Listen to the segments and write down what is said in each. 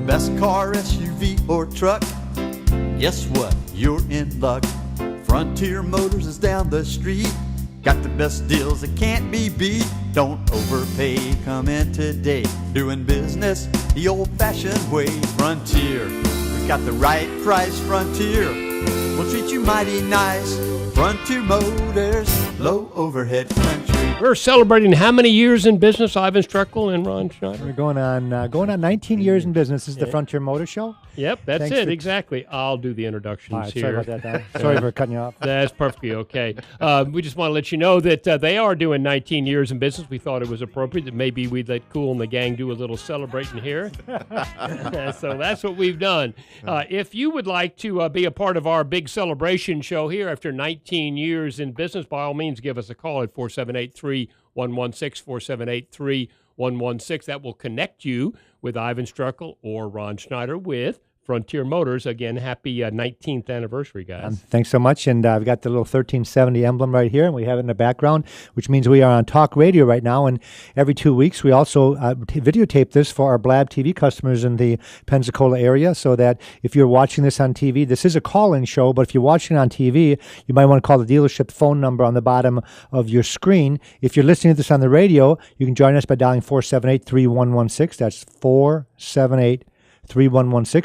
best car, SUV, or truck, guess what? You're in luck. Frontier Motors is down the street. Got the best deals that can't be beat. Don't overpay, come in today. Doing business the old-fashioned way. Frontier, we got the right price. Frontier, we'll treat you mighty nice. Frontier Motors, low overhead country. We're celebrating how many years in business, Ivan Struckel and Ron Schneider? We're going on 19 years in business. This is the Frontier Motor Show. Yep, that's it, exactly. I'll do the introductions All right, here. sorry about that, Don. Sorry for cutting you off. That's perfectly okay. We just want to let you know that they are doing 19 years in business. We thought it was appropriate that maybe we'd let Cool and the gang do a little celebrating here. So that's what we've done. If you would like to be a part of our big celebration show here after 19 years in business, by all means, give us a call at 478-3116, 478-3116. That will connect you with Ivan Struckel or Ron Schneider with Frontier Motors. Again, happy 19th anniversary, guys. Thanks so much. And I've got the little 1370 emblem right here, and we have it in the background, which means we are on talk radio right now. And every 2 weeks, we also videotape this for our Blab TV customers in the Pensacola area, so that if you're watching this on TV, this is a call-in show, but if you're watching on TV, you might want to call the dealership phone number on the bottom of your screen. If you're listening to this on the radio, you can join us by dialing 478-3116. That's 478-3116.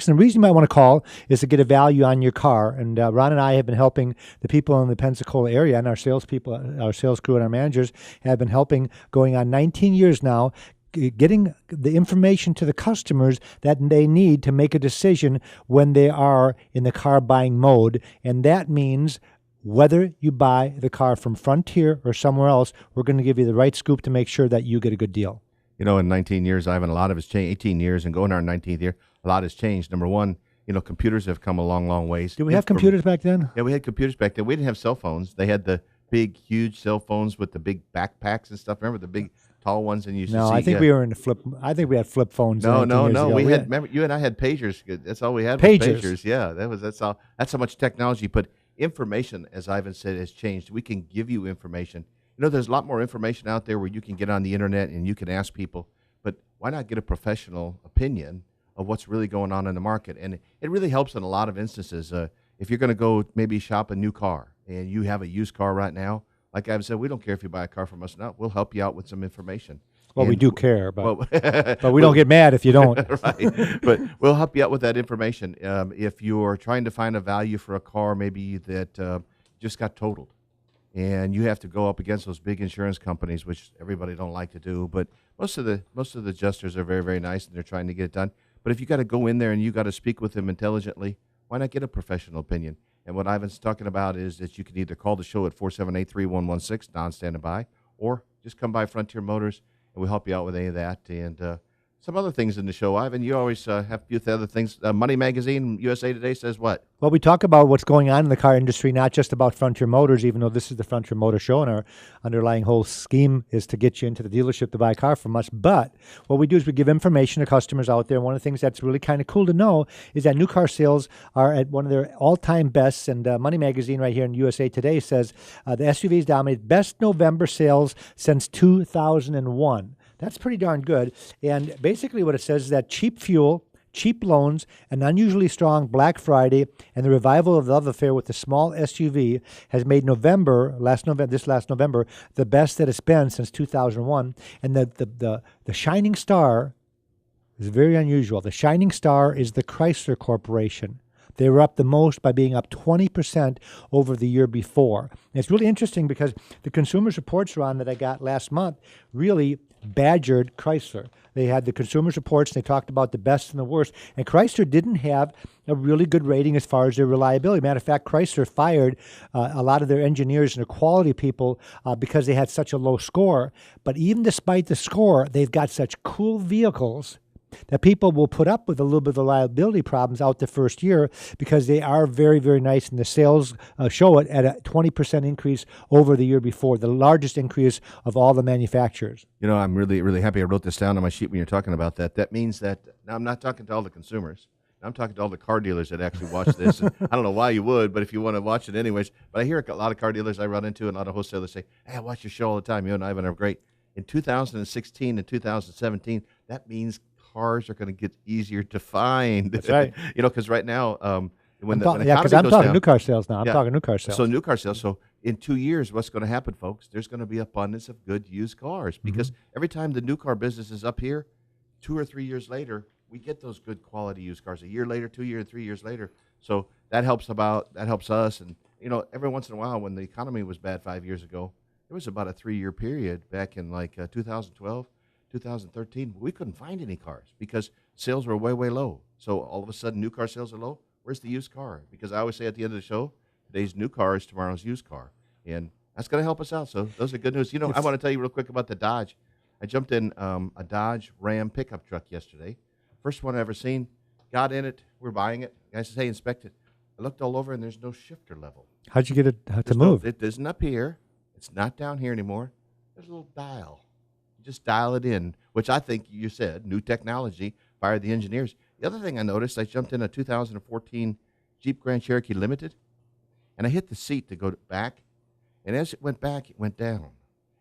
And the reason you might want to call is to get a value on your car. And Ron and I have been helping the people in the Pensacola area, and our salespeople, our sales crew and our managers have been helping going on 19 years now, getting the information to the customers that they need to make a decision when they are in the car buying mode. And that means whether you buy the car from Frontier or somewhere else, we're going to give you the right scoop to make sure that you get a good deal. You know, in 19 years, Ivan, a lot of has changed. 18 years and going on our 19th year, a lot has changed. Number one, computers have come a long, long ways. Did we have computers back then? Yeah, we had computers back then. We didn't have cell phones. They had the big, huge cell phones with the big backpacks and stuff. Remember the big, tall ones? And you used to see. I think we were in the flip. I think we had flip phones. No. Ago. We had. Remember, you and I had pagers. That's all we had. Pagers. Was pagers. Yeah, that's all. That's how much technology. But information, as Ivan said, has changed. We can give you information. There's a lot more information out there where you can get on the internet and you can ask people. But why not get a professional opinion of what's really going on in the market? And it really helps in a lot of instances. If you're going to go maybe shop a new car and you have a used car right now, like I've said, we don't care if you buy a car from us or not. We'll help you out with some information. Well, and we do care, but but we don't get mad if you don't. Right. But we'll help you out with that information. If you're trying to find a value for a car maybe that just got totaled, and you have to go up against those big insurance companies, which everybody don't like to do, but most of the adjusters are very, very nice, and they're trying to get it done. But if you got to go in there and you got to speak with them intelligently, why not get a professional opinion? And what Ivan's talking about is that you can either call the show at 478-3116, Don standing by, or just come by Frontier Motors, and we'll help you out with any of that. And some other things in the show, Ivan. You always have a few other things. Money Magazine, USA Today says what? Well, we talk about what's going on in the car industry, not just about Frontier Motors, even though this is the Frontier Motor Show, and our underlying whole scheme is to get you into the dealership to buy a car from us. But what we do is we give information to customers out there. And one of the things that's really kind of cool to know is that new car sales are at one of their all-time bests. And Money Magazine right here in USA Today says the SUVs dominate best November sales since 2001. That's pretty darn good. And basically what it says is that cheap fuel, cheap loans, an unusually strong Black Friday, and the revival of the love affair with the small SUV has made this last November, the best that it's been since 2001. And the shining star is very unusual. The shining star is the Chrysler Corporation. They were up the most by being up 20% over the year before. And it's really interesting because the Consumers Reports, Ron, that I got last month really badgered Chrysler. They had the Consumers Reports, and they talked about the best and the worst. And Chrysler didn't have a really good rating as far as their reliability. Matter of fact, Chrysler fired a lot of their engineers and their quality people because they had such a low score. But even despite the score, they've got such cool vehicles that people will put up with a little bit of reliability problems out the first year because they are very, very nice, and the sales show it at a 20% increase over the year before, the largest increase of all the manufacturers. I'm really, really happy I wrote this down on my sheet when you're talking about that. That means that now I'm not talking to all the consumers. I'm talking to all the car dealers that actually watch this. And I don't know why you would, but if you want to watch it anyways. But I hear a lot of car dealers I run into and a lot of wholesalers say, hey, I watch your show all the time. You and Ivan are great. In 2016 and 2017, that means cars are going to get easier to find. That's right. Because right now, when the Yeah, because economy I'm goes talking down, new car sales now. I'm Yeah. talking new car sales. so new car sales. So in 2 years, what's going to happen, folks? There's going to be abundance of good used cars because every time the new car business is up here, 2 or 3 years later, we get those good quality used cars. A year later, 2 years, 3 years later. So that helps us. And every once in a while, when the economy was bad 5 years ago, there was about a 3-year period back in like 2012, 2013. We couldn't find any cars because sales were way, way low. So all of a sudden, new car sales are low. Where's the used car? Because I always say at the end of the show, today's new car is tomorrow's used car. And that's going to help us out. So those are good news. I want to tell you real quick about the Dodge. I jumped in a Dodge Ram pickup truck yesterday. First one I ever seen. Got in it. We're buying it. Guy says, hey, inspect it. I looked all over, and there's no shifter level. How'd you get it to There's move? It isn't up here. It's not down here anymore. There's a little dial. You just dial it in, which I think you said, new technology, fired the engineers. The other thing I noticed, I jumped in a 2014 Jeep Grand Cherokee Limited, and I hit the seat to go back, and as it went back, it went down.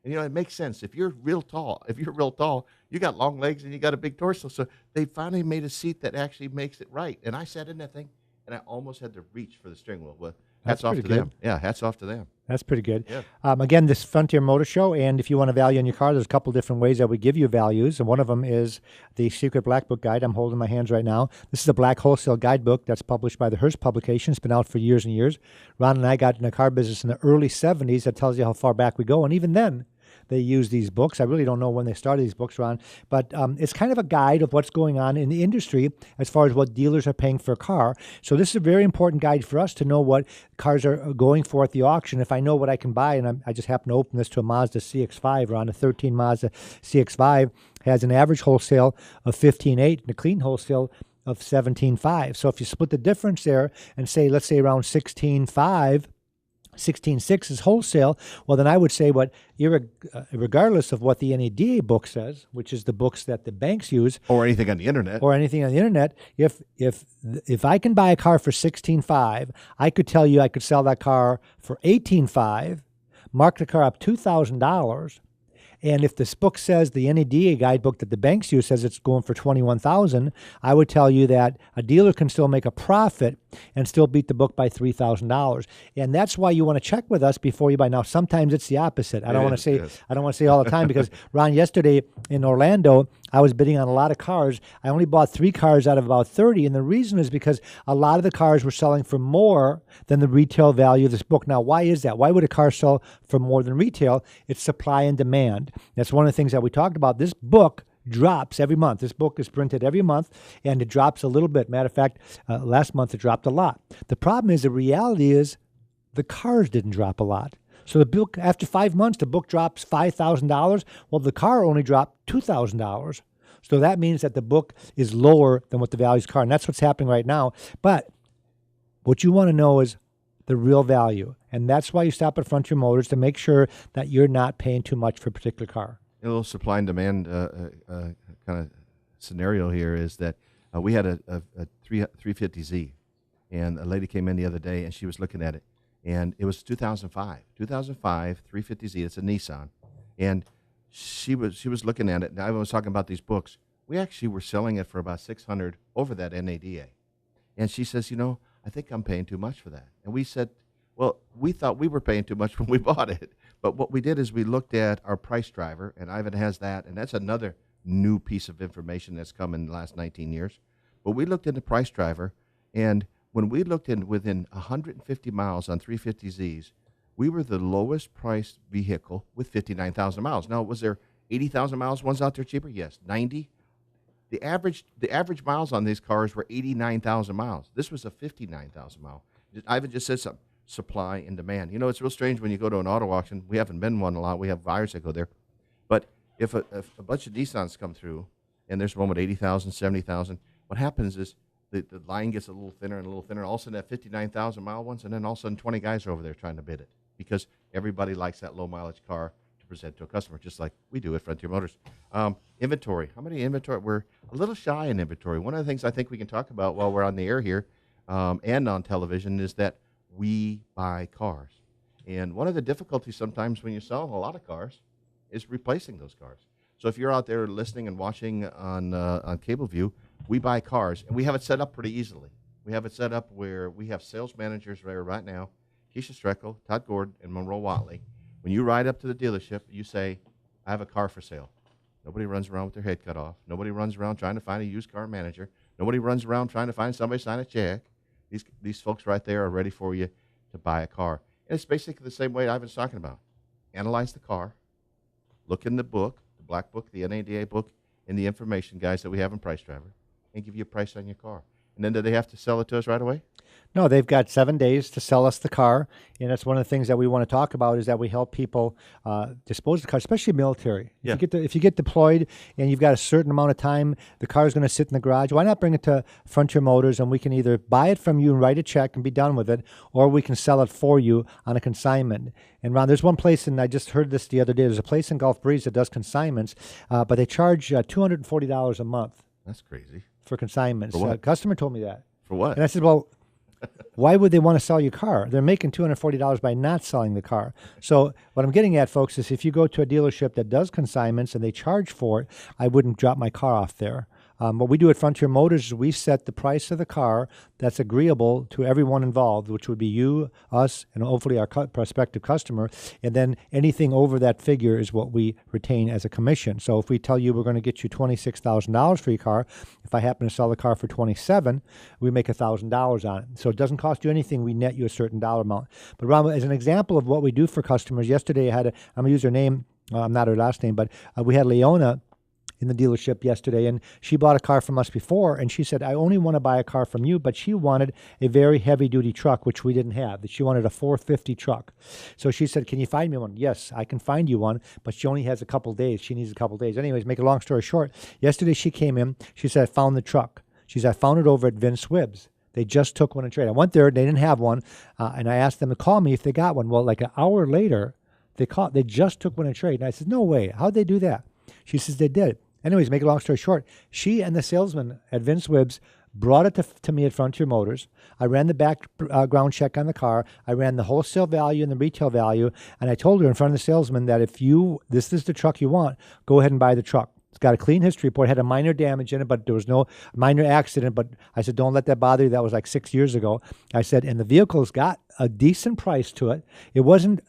And, it makes sense. If you're real tall, you got long legs and you got a big torso. So they finally made a seat that actually makes it right. And I sat in that thing, and I almost had to reach for the steering wheel. Well, hats off to them. Yeah, hats off to them. That's pretty good. Yeah. Again, this Frontier Motor Show, and if you want a value on your car, there's a couple different ways that we give you values, and one of them is the Secret Black Book Guide. I'm holding my hands right now. This is a black wholesale guidebook that's published by the Hearst publication. It's been out for years and years. Ron and I got in the car business in the early 70s. That tells you how far back we go, and even then, they use these books. I really don't know when they started these books, Ron, but it's kind of a guide of what's going on in the industry as far as what dealers are paying for a car. So this is a very important guide for us to know what cars are going for at the auction. If I know what I can buy, and I just happen to open this to a Mazda CX-5, Ron, a 13 Mazda CX-5 has an average wholesale of 15.8 and a clean wholesale of 17.5. So if you split the difference there and say, let's say around 16.5, 16.6 is wholesale, well, then I would say regardless of what the NADA book says, which is the books that the banks use, Or anything on the internet. if I can buy a car for 16.5, I could tell you I could sell that car for 18.5, mark the car up $2,000. And if this book says, the NADA guidebook that the banks use says it's going for $21,000, I would tell you that a dealer can still make a profit and still beat the book by $3,000. And that's why you want to check with us before you buy. Now, sometimes it's the opposite. I don't want to say all the time because, Ron, yesterday in Orlando, I was bidding on a lot of cars. I only bought 3 cars out of about 30. And the reason is because a lot of the cars were selling for more than the retail value of this book. Now, why is that? Why would a car sell for more than retail? It's supply and demand. That's one of the things that we talked about. This book drops every month. This book is printed every month, and it drops a little bit. Matter of fact, last month it dropped a lot. The problem is, the reality is, the cars didn't drop a lot. So the book, after 5 months, the book drops $5,000. Well, the car only dropped $2,000. So that means that the book is lower than what the value of the car, and that's what's happening right now. But what you want to know is the real value, and that's why you stop at Frontier Motors, to make sure that you're not paying too much for a particular car. A little supply and demand kind of scenario here is that we had a 350Z, and a lady came in the other day, and she was looking at it, and it was 2005 350Z. It's a Nissan, and she was looking at it, and I was talking about these books. We actually were selling it for about $600 over that NADA, and she says, I think I'm paying too much for that. And we said, well, we thought we were paying too much when we bought it. But what we did is we looked at our price driver, and Ivan has that, and that's another new piece of information that's come in the last 19 years. But we looked into price driver, and when we looked in within 150 miles on 350Zs, we were the lowest priced vehicle with 59,000 miles. Now, was there 80,000 miles ones out there cheaper? Yes. 90? The average miles on these cars were 89,000 miles. This was a 59,000 mile. Ivan just said something. Supply and demand. It's real strange when you go to an auto auction. We haven't been one a lot. We have buyers that go there. But if a bunch of Nissans come through, and there's one with 80,000, 70,000, what happens is the line gets a little thinner and a little thinner. All of a sudden, that 59,000 mile ones, and then all of a sudden, 20 guys are over there trying to bid it because everybody likes that low mileage car to present to a customer, just like we do at Frontier Motors. Inventory. How many inventory? We're a little shy in inventory. One of the things I think we can talk about while we're on the air here and on television is that we buy cars. And one of the difficulties sometimes when you sell a lot of cars is replacing those cars. So if you're out there listening and watching on CableView, we buy cars, and we have it set up pretty easily. We have it set up where we have sales managers there right now, Keisha Streckel, Todd Gordon, and Monroe Watley. When you ride up to the dealership, you say, I have a car for sale. Nobody runs around with their head cut off. Nobody runs around trying to find a used car manager. Nobody runs around trying to find somebody to sign a check. These folks right there are ready for you to buy a car. And it's basically the same way Ivan's talking about. Analyze the car, look in the book, the black book, the NADA book, and the information guys that we have in Price Driver, and give you a price on your car. And then do they have to sell it to us right away? No, they've got 7 days to sell us the car, and that's one of the things that we want to talk about is that we help people dispose of the car, especially military. Yeah. If you get deployed and you've got a certain amount of time, the car is going to sit in the garage. Why not bring it to Frontier Motors, and we can either buy it from you and write a check and be done with it, or we can sell it for you on a consignment. And Ron, there's one place, and I just heard this the other day. There's a place in Gulf Breeze that does consignments, but they charge $240 a month. That's crazy. For consignments. For what? A customer told me that. For what? And I said, well, why would they want to sell your car? They're making $240 by not selling the car. So what I'm getting at, folks, is if you go to a dealership that does consignments and they charge for it, I wouldn't drop my car off there. What we do at Frontier Motors is we set the price of the car that's agreeable to everyone involved, which would be you, us, and hopefully our prospective customer. And then anything over that figure is what we retain as a commission. So if we tell you we're going to get you $26,000 for your car, if I happen to sell the car for $27,000, we make $1,000 on it. So it doesn't cost you anything. We net you a certain dollar amount. But Ron, as an example of what we do for customers, yesterday I'm going to use her name, not her last name, but we had Leona in the dealership yesterday, and she bought a car from us before, and she said, I only want to buy a car from you, but she wanted a very heavy-duty truck, which we didn't have. She wanted a 450 truck. So she said, can you find me one? Yes, I can find you one, but she only has a couple days. She needs a couple days. Anyways, make a long story short, yesterday she came in. She said, I found the truck. She said, I found it over at Vince Wibb's. They just took one in trade. I went there. They didn't have one, and I asked them to call me if they got one. Well, like an hour later, they just took one in trade. And I said, no way. How'd they do that? She says, they did. Anyways, make a long story short, she and the salesman at Vince Wibb's brought it to me at Frontier Motors. I ran the background check on the car. I ran the wholesale value and the retail value, and I told her in front of the salesman that if this is the truck you want, go ahead and buy the truck. It's got a clean history report. It had a minor damage in it, but there was no minor accident. But I said, don't let that bother you. That was like 6 years ago. I said, and the vehicle's got a decent price to it. It wasn't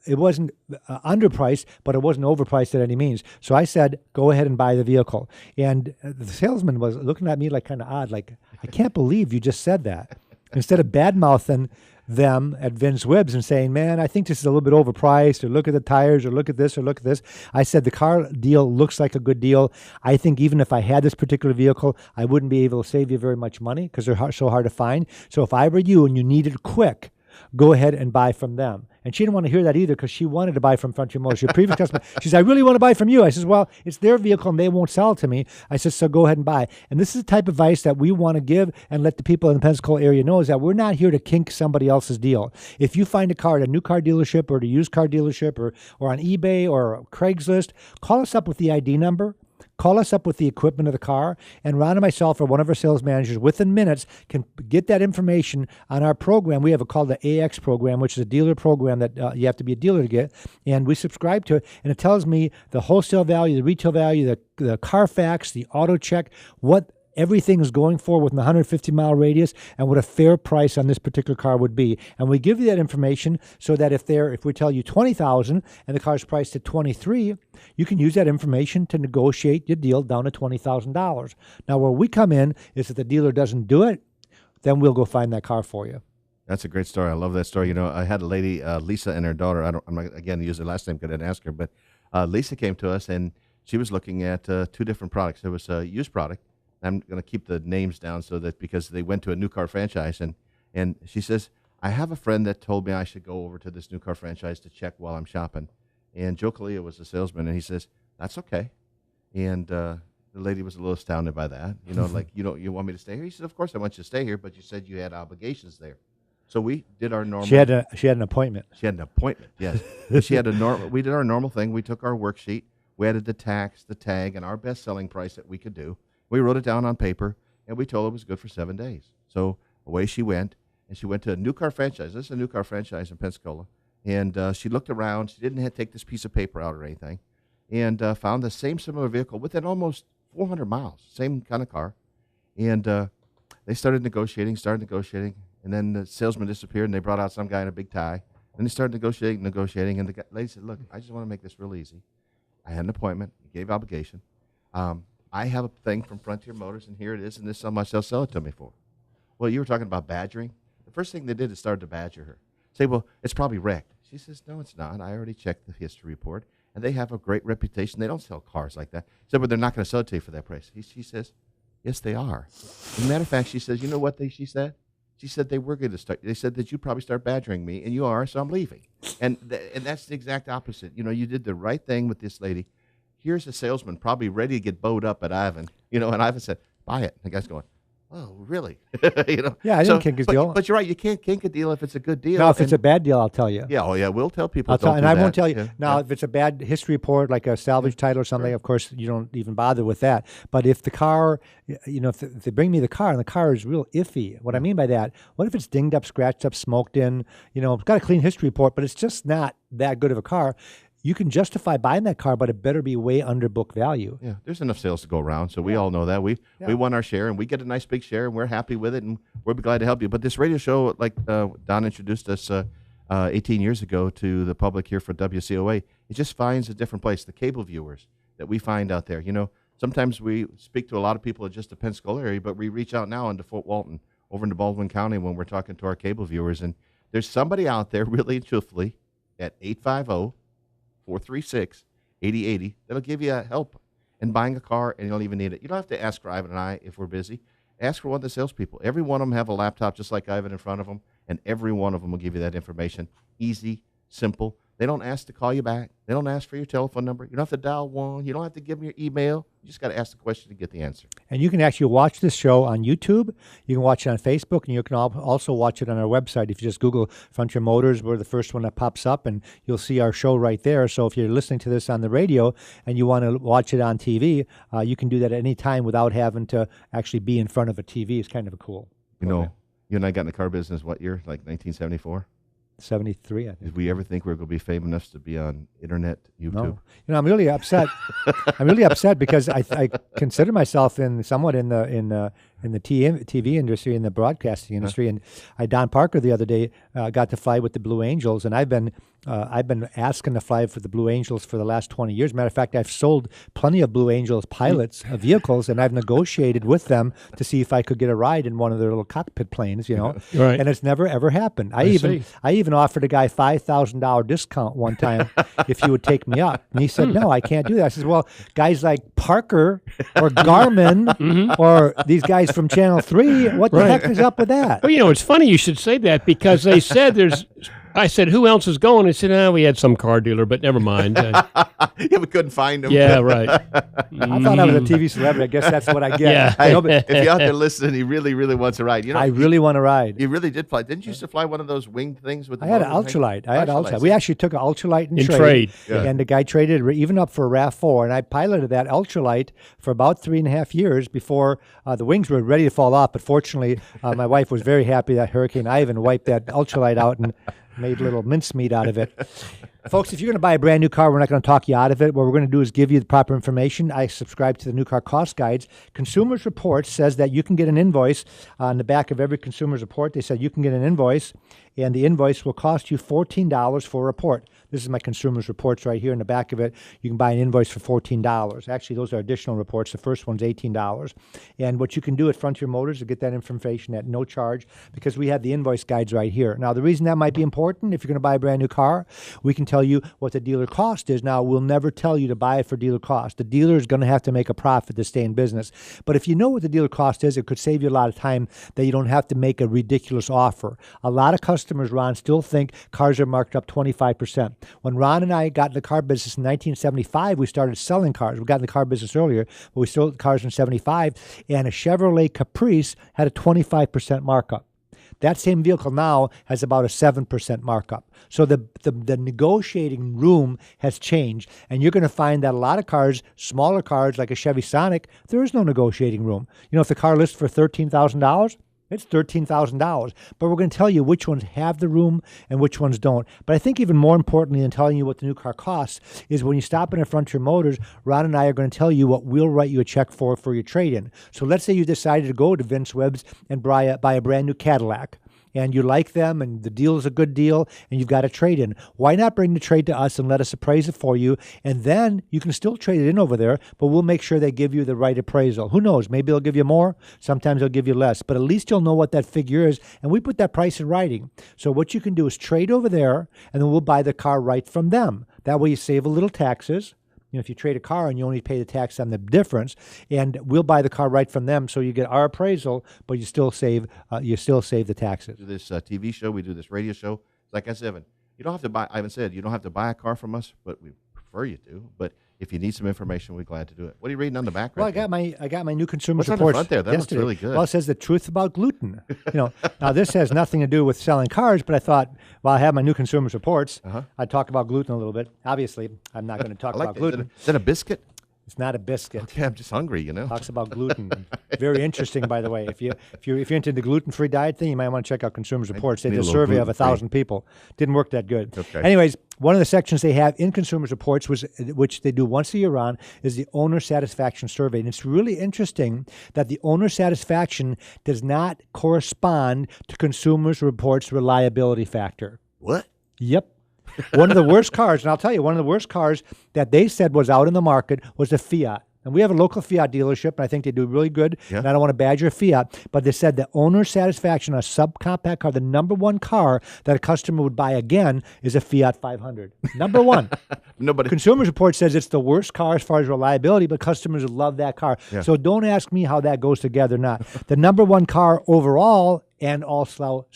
underpriced, but it wasn't overpriced at any means. So I said, go ahead and buy the vehicle. And the salesman was looking at me like kind of odd, like, I can't believe you just said that. Instead of bad-mouthing them at Vince Wibb's and saying, man, I think this is a little bit overpriced, or look at the tires, or look at this, or look at this. I said, the car deal looks like a good deal. I think even if I had this particular vehicle, I wouldn't be able to save you very much money because they're so hard to find. So if I were you and you need it quick, go ahead and buy from them. And she didn't want to hear that either because she wanted to buy from Frontier Motors. Your previous customer, she said, I really want to buy from you. I says, well, it's their vehicle and they won't sell it to me. I said, so go ahead and buy. And this is the type of advice that we want to give and let the people in the Pensacola area know is that we're not here to kink somebody else's deal. If you find a car at a new car dealership or at a used car dealership or on eBay or Craigslist, call us up with the ID number. Call us up with the equipment of the car, and Ron and myself or one of our sales managers within minutes can get that information on our program. We have called the AX program, which is a dealer program that you have to be a dealer to get, and we subscribe to it, and it tells me the wholesale value, the retail value, the Carfax, the auto check, what everything is going for within the 150-mile radius and what a fair price on this particular car would be. And we give you that information so that if we tell you $20,000 and the car's priced at $23,000, you can use that information to negotiate your deal down to $20,000. Now, where we come in is if the dealer doesn't do it, then we'll go find that car for you. That's a great story. I love that story. You know, I had a lady, Lisa, and her daughter. I'm not again use her last name because I didn't ask her, but Lisa came to us and she was looking at two different products. There was a used product. I'm going to keep the names down so that because they went to a new car franchise, and she says, I have a friend that told me I should go over to this new car franchise to check while I'm shopping. And Joe Kalia was the salesman, and he says, that's okay. And the lady was a little astounded by that. You know, like, you want me to stay here? He said, of course I want you to stay here, but you said you had obligations there. So we did our normal. She had an appointment. She had an appointment, yes. She had we did our normal thing. We took our worksheet. We added the tax, the tag, and our best selling price that we could do. We wrote it down on paper, and we told her it was good for 7 days. So away she went, and she went to a new car franchise. This is a new car franchise in Pensacola. And she looked around. She didn't have to take this piece of paper out or anything. and found the same similar vehicle within almost 400 miles, same kind of car. And they started negotiating, and then the salesman disappeared, and they brought out some guy in a big tie. And they started negotiating, and the lady said, look, I just want to make this real easy. I had an appointment, gave obligation. I have a thing from Frontier Motors, and here it is, and this is how much they'll sell it to me for. Well, you were talking about badgering. The first thing they did is start to badger her. Say, well, it's probably wrecked. She says, no, it's not. I already checked the history report, and they have a great reputation. They don't sell cars like that. She said, but they're not going to sell it to you for that price. She says, yes, they are. As a matter of fact, she says, you know what she said? She said they were going to start. They said that you'd probably start badgering me, and you are, so I'm leaving. And that's the exact opposite. You know, you did the right thing with this lady. Here's a salesman probably ready to get bowed up at Ivan, and Ivan said, buy it. And the guy's going, oh, really? Yeah, I didn't kink his deal. But you're right. You can't kink a deal if it's a good deal. Now, if it's a bad deal, I'll tell you. Yeah, oh, yeah, we'll tell people. I won't tell you. Yeah, now, if it's a bad history report, like a salvage title or something, of course, you don't even bother with that. But if the car, if they bring me the car and the car is real iffy, what I mean by that, what if it's dinged up, scratched up, smoked in, it's got a clean history report, but it's just not that good of a car. You can justify buying that car, but it better be way under book value. Yeah, there's enough sales to go around, so we all know that. We want our share, and we get a nice big share, and we're happy with it, and we'll be glad to help you. But this radio show, like Don introduced us 18 years ago to the public here for WCOA, it just finds a different place. The cable viewers that we find out there, sometimes we speak to a lot of people in just the Pensacola area, but we reach out now into Fort Walton, over into Baldwin County when we're talking to our cable viewers, and there's somebody out there really and truthfully at 850-436-8080 that'll give you help in buying a car, and you don't even need it. You don't have to ask for Ivan and I if we're busy. Ask for one of the salespeople. Every one of them have a laptop just like Ivan in front of them, and every one of them will give you that information. Easy, simple. They don't ask to call you back. They don't ask for your telephone number. You don't have to dial one. You don't have to give them your email. You just got to ask the question to get the answer. And you can actually watch this show on YouTube. You can watch it on Facebook, and you can also watch it on our website. If you just Google Frontier Motors, we're the first one that pops up, and you'll see our show right there. So if you're listening to this on the radio and you want to watch it on TV, you can do that at any time without having to actually be in front of a TV. It's kind of a cool. You and I got in the car business what year? Like 1974? 73, I think. Did we ever think we were going to be famous enough to be on internet, YouTube? No. I'm really upset. I'm really upset because I consider myself somewhat in the TV industry, in the broadcasting industry. And Don Parker the other day got to fly with the Blue Angels, and I've been asking to fly for the Blue Angels for the last 20 years. Matter of fact, I've sold plenty of Blue Angels pilots of vehicles, and I've negotiated with them to see if I could get a ride in one of their little cockpit planes, Right. And it's never ever happened. I even offered a guy $5,000 discount one time if he would take me up, and he said, "No, I can't do that." I said, "Well, guys like Parker or Garmin or these guys from Channel 3, what the heck is up with that?" Well, it's funny you should say that because they said I said, who else is going? They said, we had some car dealer, but never mind. Yeah, we couldn't find him. Yeah, right. I thought I was a TV celebrity. I guess that's what I get. Yeah. Hey, if you're out there listening, he really, really wants a ride. I really want to ride. You really did fly. Didn't you used to fly one of those winged things with the I had an motors ultralight. hanging? We actually took an ultralight in trade. Yeah. And the guy traded it even up for a RAV4, and I piloted that ultralight for about 3.5 years before the wings were ready to fall off. But fortunately, my wife was very happy that Hurricane Ivan wiped that ultralight out and made little mincemeat out of it. Folks, if you're going to buy a brand new car, we're not going to talk you out of it. What we're going to do is give you the proper information. I subscribe to the new car cost guides. Consumers Report says that you can get an invoice on the back of every Consumers Report. They said you can get an invoice, and the invoice will cost you $14 for a report. This is my Consumers Reports right here in the back of it. You can buy an invoice for $14. Actually, those are additional reports. The first one's $18. And what you can do at Frontier Motors is get that information at no charge because we have the invoice guides right here. Now, the reason that might be important, if you're going to buy a brand new car, we can tell you what the dealer cost is. Now, we'll never tell you to buy it for dealer cost. The dealer is going to have to make a profit to stay in business. But if you know what the dealer cost is, it could save you a lot of time that you don't have to make a ridiculous offer. A lot of customers, Ron, still think cars are marked up 25%. When Ron and I got in the car business in 1975, we started selling cars. We got in the car business earlier, but we sold cars in 75, and a Chevrolet Caprice had a 25% markup. That same vehicle now has about a 7% markup. So the negotiating room has changed, and you're going to find that a lot of cars, smaller cars like a Chevy Sonic, there is no negotiating room. If the car lists for $13,000, It's $13,000. But we're going to tell you which ones have the room and which ones don't. But I think even more importantly than telling you what the new car costs is when you stop in at Frontier Motors, Ron and I are going to tell you what we'll write you a check for your trade-in. So let's say you decided to go to Vince Webb's and buy a brand new Cadillac. And you like them, and the deal is a good deal, and you've got a trade-in. Why not bring the trade to us and let us appraise it for you? And then you can still trade it in over there, but we'll make sure they give you the right appraisal. Who knows? Maybe they'll give you more. Sometimes they'll give you less. But at least you'll know what that figure is, and we put that price in writing. So what you can do is trade over there, and then we'll buy the car right from them. That way you save a little taxes. If you trade a car and you only pay the tax on the difference, and we'll buy the car right from them, so you get our appraisal, but you still save the taxes. We do this TV show, we do this radio show. Like I said, you don't have to buy. I haven't said you don't have to buy a car from us, but we prefer you to. But if you need some information, we're glad to do it. What are you reading on the back? Well, right I got my new consumer What's reports on the front there? That yesterday. looks really good. Well, it says the truth about gluten. Now this has nothing to do with selling cars, but I thought, I have my new consumer reports. I'd talk about gluten a little bit. Obviously, I'm not going to talk about gluten. Is that a biscuit? It's not a biscuit. Okay, I'm just hungry, Talks about gluten. Very interesting, by the way. If you're into the gluten-free diet thing, you might want to check out Consumers Reports. They did a survey of 1,000 people. Didn't work that good. Okay. Anyways, one of the sections they have in Consumers Reports, which they do once a year on, is the owner satisfaction survey. And it's really interesting that the owner satisfaction does not correspond to Consumers Reports reliability factor. What? Yep. One of the worst cars, and I'll tell you, one of the worst cars that they said was out in the market was a Fiat. And we have a local Fiat dealership, and I think they do really good. Yeah. And I don't want to badger Fiat, but they said the owner satisfaction on a subcompact car, the number one car that a customer would buy again is a Fiat 500. Number one. Nobody. Consumers Report says it's the worst car as far as reliability, but customers love that car. Yeah. So don't ask me how that goes together. Not the number one car overall, and also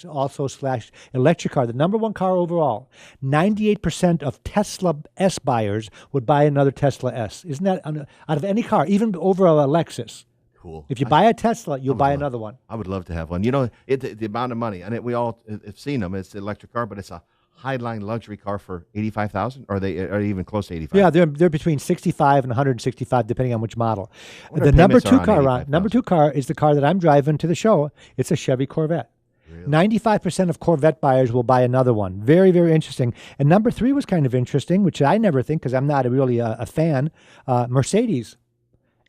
slash electric car. The number one car overall. 98% of Tesla S buyers would buy another Tesla S. Isn't that out of any car, even over a Lexus? Cool. If you buy a Tesla, you'll buy another one. I would love to have one. The amount of money, and we all have seen them. It's an electric car, but it's a Highline luxury car for $85,000. Are they even close to $85,000? Yeah, they're between $65,000 and $165,000, depending on which model. Wonder The if number payments two are on car, $85,000. number two car is the car that I'm driving to the show. It's a Chevy Corvette. Really? 95% of Corvette buyers will buy another one. Very, very interesting. And number three was kind of interesting, which I never think because I'm not really a fan. Mercedes.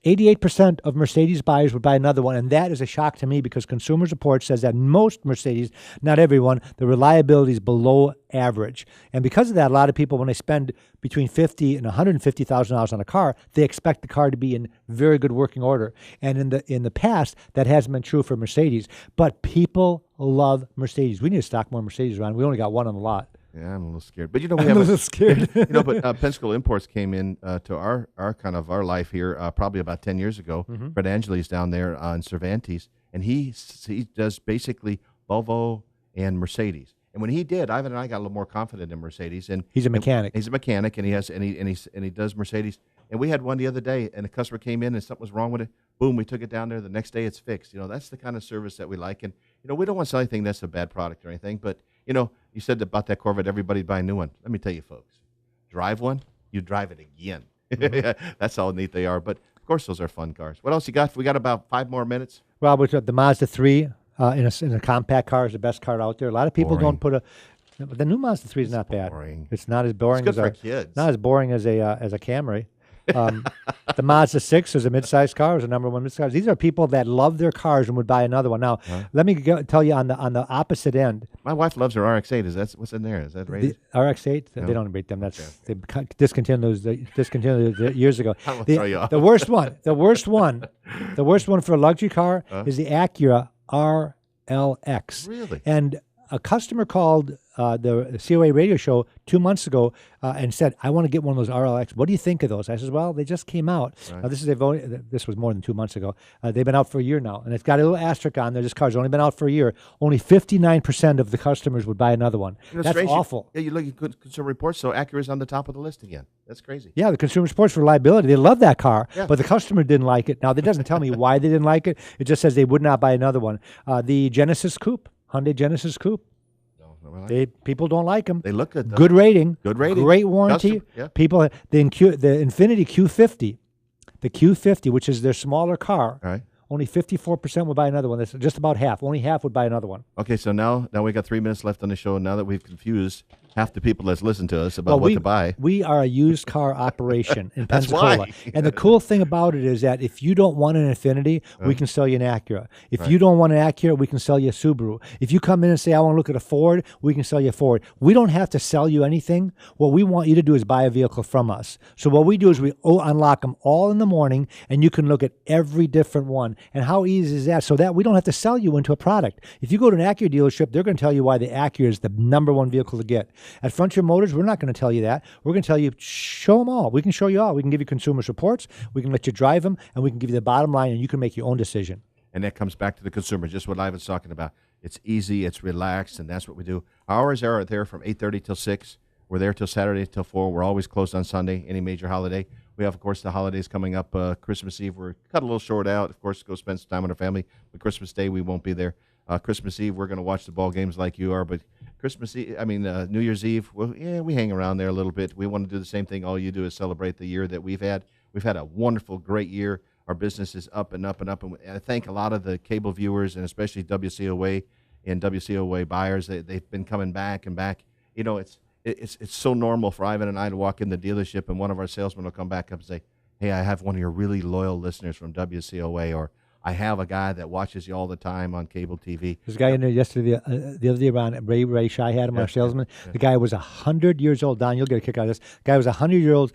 88% of Mercedes buyers would buy another one, and that is a shock to me because Consumers Report says that most Mercedes, not everyone, the reliability is below average. And because of that, a lot of people, when they spend between $50,000 and $150,000 on a car, they expect the car to be in very good working order. And in the past, that hasn't been true for Mercedes. But people love Mercedes. We need to stock more Mercedes around. We only got one on the lot. Yeah, I'm a little scared. But we I'm have a little scared. but Pensacola Imports came in to our kind of our life here probably about 10 years ago. Mm-hmm. Fred Angeli's down there in Cervantes, and he does basically Volvo and Mercedes. And when he did, Ivan and I got a little more confident in Mercedes. And He's a mechanic. He's a mechanic, and he does Mercedes. And we had one the other day, and a customer came in, and something was wrong with it. Boom, we took it down there. The next day, it's fixed. That's the kind of service that we like. And we don't want to sell anything that's a bad product or anything, but you said about that Corvette, everybody buy a new one. Let me tell you, folks, drive one, you drive it again. Mm-hmm. That's how neat they are. But of course, those are fun cars. What else you got? We got about 5 more minutes. Well, the Mazda 3 in a compact car is the best car out there. A lot of people Boring. don't put the new Mazda 3 is not bad. boring. It's not as boring It's good as for kids. not as boring as a Camry. The Mazda 6 is a mid-sized car. Is the number one mid-sized. These are people that love their cars and would buy another one. Now, let me tell you on the opposite end. My wife loves her RX-8. What's in there? Is that rated? The RX-8, No. they don't rate them. They discontinued those years ago. I'm gonna throw you off. The worst one for a luxury car is the Acura RLX. Really? And a customer called the COA radio show 2 months ago and said, "I want to get one of those RLX. What do you think of those?" I says, "Well, they just came out. Right. Now, this was more than 2 months ago. They've been out for a year now, and it's got a little asterisk on there. This car's only been out for a year. Only 59% of the customers would buy another one. That's strange. awful." You look at Consumer Reports, so Acura's on the top of the list again. That's crazy. Yeah, the Consumer Reports reliability. They love that car, Yeah. but the customer didn't like it. Now, that doesn't tell me why they didn't like it. It just says they would not buy another one. The Genesis Coupe, Hyundai Genesis Coupe. People don't like them. They look good, though. Good rating. Good rating. Great warranty. Custom, yeah. People, the Infiniti Q50, the Q50, which is their smaller car, All right. Only 54% would buy another one. That's just about half. Only half would buy another one. Okay, so now we got 3 minutes left on the show. Now that we've confused half the people that's listened to us about what to buy. We are a used car operation in That's Pensacola. why. And the cool thing about it is that if you don't want an Infiniti, we can sell you an Acura. If you don't want an Acura, we can sell you a Subaru. If you come in and say, I want to look at a Ford, we can sell you a Ford. We don't have to sell you anything. What we want you to do is buy a vehicle from us. So what we do is we unlock them all in the morning, and you can look at every different one. And how easy is that? So that we don't have to sell you into a product. If you go to an Acura dealership, they're going to tell you why the Acura is the #1 vehicle to get. At Frontier Motors, we're not going to tell you that. We're going to tell you, show them all. We can show you all. We can give you consumer reports. We can let you drive them, and we can give you the bottom line, and you can make your own decision. And that comes back to the consumer, just what Ivan's talking about. It's easy, it's relaxed, and that's what we do. Our hours are there from 8:30 till 6. We're there till Saturday till 4. We're always closed on Sunday, any major holiday. We have, of course, the holidays coming up. Christmas Eve, we're cut a little short out. Of course, go spend some time with our family. But Christmas Day, we won't be there. Christmas Eve, we're going to watch the ball games like you are. But New Year's Eve, well, yeah, we hang around there a little bit. We want to do the same thing. All you do is celebrate the year that we've had. We've had a wonderful, great year. Our business is up and up and up. And I thank a lot of the cable viewers and especially WCOA and WCOA buyers. They've been coming back and back. You know, it's so normal for Ivan and I to walk in the dealership and one of our salesmen will come back up and say, hey, I have one of your really loyal listeners from WCOA, or I have a guy that watches you all the time on cable TV. There's a guy in there yesterday, the other day around, Ray Shy had him, our salesman. Yeah. The guy was 100 years old. Don, you'll get a kick out of this. The guy was 100 years old.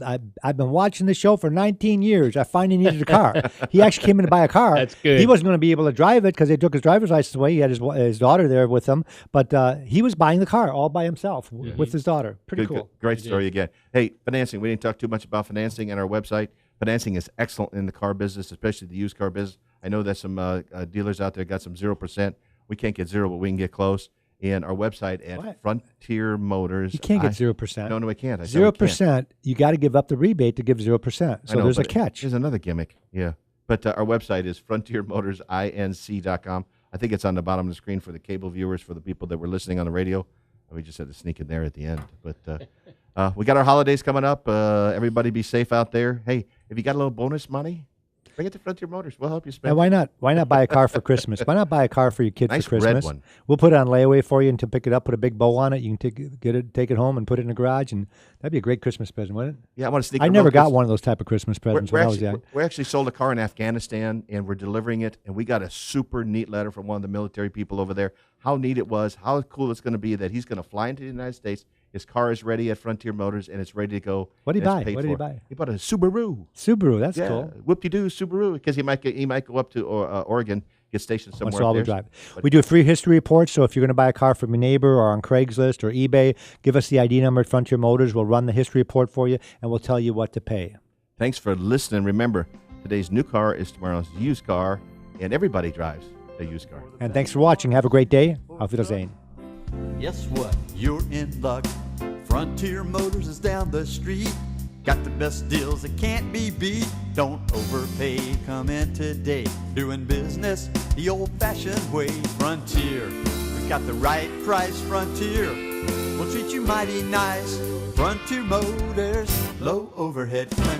I've been watching the show for 19 years. I finally needed a car. He actually came in to buy a car. That's good. He wasn't going to be able to drive it because they took his driver's license away. He had his daughter there with him. But he was buying the car all by himself with his daughter. Pretty cool. Great story again. Hey, financing. We didn't talk too much about financing on our website. Financing is excellent in the car business, especially the used car business. I know that some dealers out there got some 0%. We can't get 0, but we can get close. And our website at Frontier Motors. You can't get 0%. No, we can't. 0%, you got to give up the rebate to give 0%. So there's a catch. There's another gimmick, yeah. But our website is frontiermotorsinc.com. I think it's on the bottom of the screen for the cable viewers, for the people that were listening on the radio. We just had to sneak in there at the end. But we got our holidays coming up. Everybody be safe out there. Hey, if you got a little bonus money, bring it to Frontier Motors. We'll help you spend. And why not? Why not buy a car for Christmas? Why not buy a car for your kid Nice for Christmas? red one. We'll put it on layaway for you and to pick it up, put a big bow on it. You can take it home and put it in the garage, and that'd be a great Christmas present, wouldn't it? Yeah, I want to sneak. I never got one of those type of Christmas presents when I was young. We actually sold a car in Afghanistan, and we're delivering it, and we got a super neat letter from one of the military people over there. How neat it was, how cool it's going to be that he's going to fly into the United States. His car is ready at Frontier Motors, and it's ready to go. What did he buy? What did he buy? He bought a Subaru. Subaru, that's cool. Whoop-de-doo, Subaru, because he might go up to Oregon, get stationed somewhere all up the there. drive. We do a free history report, so if you're going to buy a car from your neighbor or on Craigslist or eBay, give us the ID number at Frontier Motors. We'll run the history report for you, and we'll tell you what to pay. Thanks for listening. Remember, today's new car is tomorrow's used car, and everybody drives a used car. And thanks for watching. Have a great day. Auf Wiedersehen. Guess what? You're in luck. Frontier Motors is down the street. Got the best deals that can't be beat. Don't overpay. Come in today. Doing business the old-fashioned way. Frontier. We got the right price. Frontier. We'll treat you mighty nice. Frontier Motors. Low overhead clearance.